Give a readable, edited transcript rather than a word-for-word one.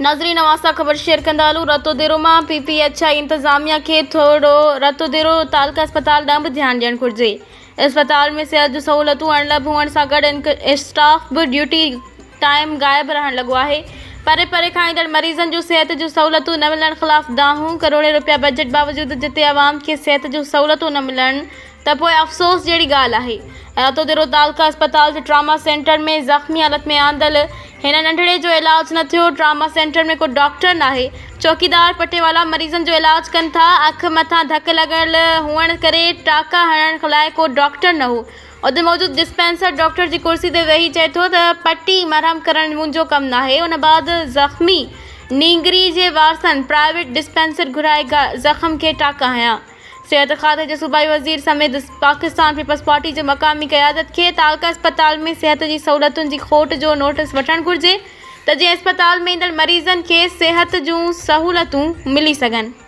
नाज़रीन अवां ख़बर शेयर कंदा हलूं। रतोदेरो मां PPHI इंतज़ामिया खे थोरो रतोदेरो तालुका अस्पताल ॾांहुं बि ध्यानु ॾियणु घुरिजे। अस्पताल में सिहत जूं सहूलियतूं अणलभ हुअण सां गॾु स्टाफ बि ड्यूटी टाइम ग़ाइबु रहणु लॻो आहे। परे परे खां ईंदड़ मरीज़नि जूं सिहत जूं सहूलियतूं न मिलण ख़िलाफ़ दाहूं। करोड़े रुपया बजट बावजूदि जिते आवाम खे सिहत जूं सहूलियतूं न मिलण त पोइ अफ़सोस जहिड़ी ॻाल्हि आहे। रतोदेरो तालुका अस्पताल जे ट्रामा सेंटर में ज़ख़्मी हालत में आंदल हिन नंढड़े जो इलाजु न थियो। ट्रामा सेंटर में को डॉक्टर नाहे। चौकीदार पटेवाला मरीज़नि जो इलाजु कनि था। अखि मथां धकु लॻल हुअण करे टाका हणण लाइ को डॉक्टर न हो। उते मौजूदु डिस्पेंसर डॉक्टर जी कुर्सी ते वेही चए थो त पटी मरहम करणु मुंहिंजो कमु नाहे। उन बाद ज़ख़्मी नींगरी जे वारसनि प्राइवेट डिस्पेंसर घुराए ज़ख़्म खे टाका हयां। सिहत खाते जे सूबाई वज़ीर समेत पाकिस्तान पीपल्स पार्टी जे मक़ामी क़यादत खे तालुका अस्पताल में सिहत जी सहूलियतुनि जी खोट जो नोटिस वठणु घुरिजे त जीअं अस्पताल में ईंदड़ मरीज़नि खे सिहत जूं सहूलियतूं मिली सघनि।